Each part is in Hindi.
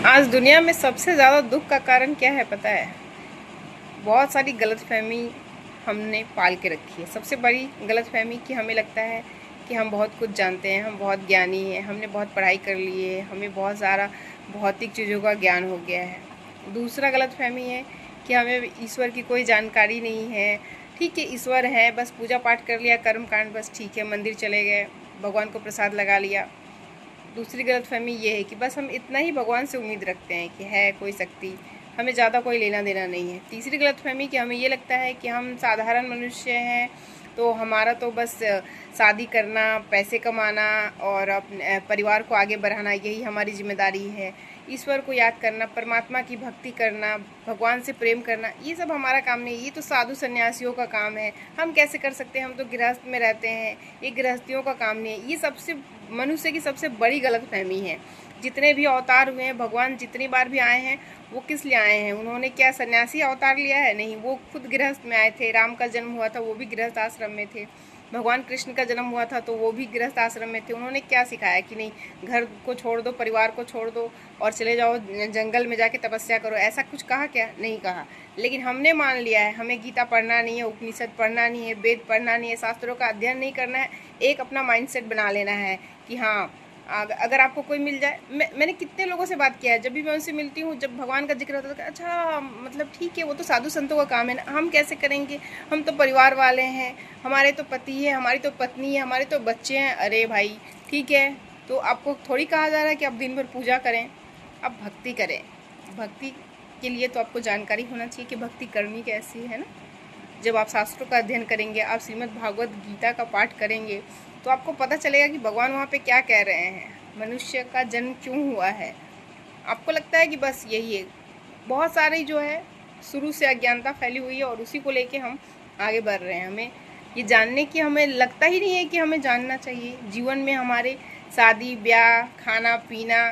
आज दुनिया में सबसे ज़्यादा दुख का कारण क्या है पता है? बहुत सारी गलतफहमी हमने पाल के रखी है। सबसे बड़ी गलतफहमी कि हमें लगता है कि हम बहुत कुछ जानते हैं, हम बहुत ज्ञानी हैं, हमने बहुत पढ़ाई कर ली है, हमें बहुत सारा भौतिक चीज़ों का ज्ञान हो गया है। दूसरा गलतफहमी है कि हमें ईश्वर की कोई जानकारी नहीं है। ठीक है, ईश्वर है, बस पूजा पाठ कर लिया, कर्म कांड बस ठीक है, मंदिर चले गए, भगवान को प्रसाद लगा लिया। दूसरी गलतफहमी ये है कि बस हम इतना ही भगवान से उम्मीद रखते हैं कि है कोई शक्ति, हमें ज़्यादा कोई लेना देना नहीं है। तीसरी गलतफहमी कि हमें ये लगता है कि हम साधारण मनुष्य हैं, तो हमारा तो बस शादी करना, पैसे कमाना और अपने परिवार को आगे बढ़ाना, यही हमारी जिम्मेदारी है। ईश्वर को याद करना, परमात्मा की भक्ति करना, भगवान से प्रेम करना, ये सब हमारा काम नहीं, ये तो साधु सन्यासियों का काम है। हम कैसे कर सकते हैं? हम तो गृहस्थ में रहते हैं, ये गृहस्थियों का काम नहीं है। ये सबसे मनुष्य की सबसे बड़ी गलतफहमी है। जितने भी अवतार हुए हैं, भगवान जितनी बार भी आए हैं, वो किस लिए आए हैं? उन्होंने क्या सन्यासी अवतार लिया है? नहीं, वो खुद गृहस्थ में आए थे। राम का जन्म हुआ था, वो भी गृहस्थ आश्रम में थे। भगवान कृष्ण का जन्म हुआ था तो वो भी गृहस्थ आश्रम में थे। उन्होंने क्या सिखाया कि नहीं, घर को छोड़ दो, परिवार को छोड़ दो और चले जाओ जंगल में जाके तपस्या करो? ऐसा कुछ कहा क्या? नहीं कहा। लेकिन हमने मान लिया है, हमें गीता पढ़ना नहीं है, उपनिषद पढ़ना नहीं है, वेद पढ़ना नहीं है, शास्त्रों का अध्ययन नहीं करना है। एक अपना माइंडसेट बना लेना है कि हाँ, अगर आपको कोई मिल जाए। मैंने कितने लोगों से बात किया है, जब भी मैं उनसे मिलती हूँ, जब भगवान का जिक्र होता है तो अच्छा मतलब ठीक है, वो तो साधु संतों का काम है ना, हम कैसे करेंगे? हम तो परिवार वाले हैं, हमारे तो पति है, हमारी तो पत्नी है, हमारे तो बच्चे हैं। अरे भाई ठीक है, तो आपको थोड़ी कहा जा रहा है कि आप दिन भर पूजा करें, आप भक्ति करें। भक्ति के लिए तो आपको जानकारी होना चाहिए कि भक्ति करनी कैसी है ना। जब आप शास्त्रों का अध्ययन करेंगे, आप श्रीमद् भागवत गीता का पाठ करेंगे, तो आपको पता चलेगा कि भगवान वहाँ पे क्या कह रहे हैं, मनुष्य का जन्म क्यों हुआ है। आपको लगता है कि बस यही है। बहुत सारी जो है शुरू से अज्ञानता फैली हुई है और उसी को लेके हम आगे बढ़ रहे हैं। हमें ये जानने की, हमें लगता ही नहीं है कि हमें जानना चाहिए। जीवन में हमारे शादी ब्याह, खाना पीना,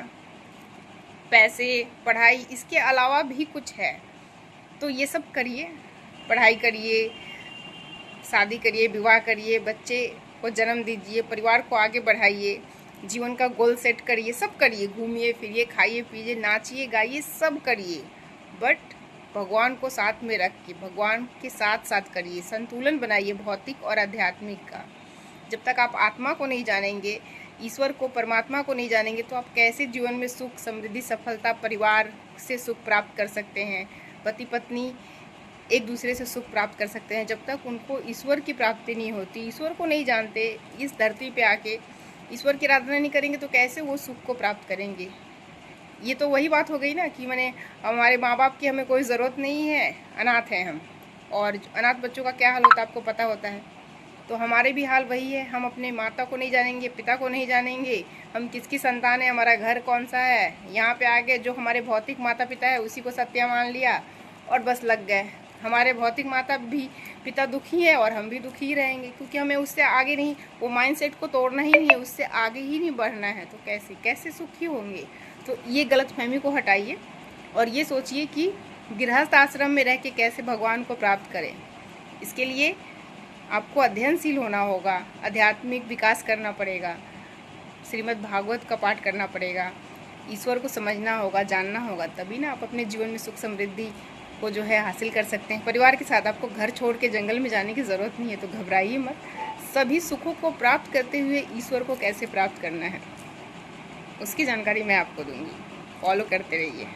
पैसे, पढ़ाई, इसके अलावा भी कुछ है। तो ये सब करिए, पढ़ाई करिए, शादी करिए, विवाह करिए, बच्चे को जन्म दीजिए, परिवार को आगे बढ़ाइए, जीवन का गोल सेट करिए, सब करिए, घूमिए फिरिए, खाइए पीजिए, नाचिए गाइए, सब करिए। बट भगवान को साथ में रख के, भगवान के साथ साथ करिए, संतुलन बनाइए भौतिक और आध्यात्मिक का। जब तक आप आत्मा को नहीं जानेंगे, ईश्वर को, परमात्मा को नहीं जानेंगे, तो आप कैसे जीवन में सुख, समृद्धि, सफलता, परिवार से सुख प्राप्त कर सकते हैं? पति पत्नी एक दूसरे से सुख प्राप्त कर सकते हैं? जब तक उनको ईश्वर की प्राप्ति नहीं होती, ईश्वर को नहीं जानते, इस धरती पे आके ईश्वर की आराधना नहीं करेंगे, तो कैसे वो सुख को प्राप्त करेंगे? ये तो वही बात हो गई ना कि मैंने, हमारे माँ बाप की हमें कोई ज़रूरत नहीं है, अनाथ हैं हम। और अनाथ बच्चों का क्या हाल होता है आपको पता होता है। तो हमारे भी हाल वही है। हम अपने माता को नहीं जानेंगे, पिता को नहीं जानेंगे, हम किसकी संतान है, हमारा घर कौन सा है, यहाँ पे आगे जो हमारे भौतिक माता पिता है उसी को सत्य मान लिया और बस लग गए। हमारे भौतिक माता भी पिता दुखी है और हम भी दुखी ही रहेंगे, क्योंकि हमें उससे आगे नहीं, वो माइंडसेट को तोड़ना ही नहीं है, उससे आगे ही नहीं बढ़ना है। तो कैसे कैसे सुखी होंगे? तो ये गलतफहमी को हटाइए और ये सोचिए कि गृहस्थ आश्रम में रह के कैसे भगवान को प्राप्त करें। इसके लिए आपको अध्ययनशील होना होगा, आध्यात्मिक विकास करना पड़ेगा, श्रीमद् भागवत का पाठ करना पड़ेगा, ईश्वर को समझना होगा, जानना होगा, तभी ना आप अपने जीवन में सुख समृद्धि को जो है हासिल कर सकते हैं। परिवार के साथ आपको घर छोड़ के जंगल में जाने की ज़रूरत नहीं है, तो घबराइए मत। सभी सुखों को प्राप्त करते हुए ईश्वर को कैसे प्राप्त करना है, उसकी जानकारी मैं आपको दूंगी। फॉलो करते रहिए।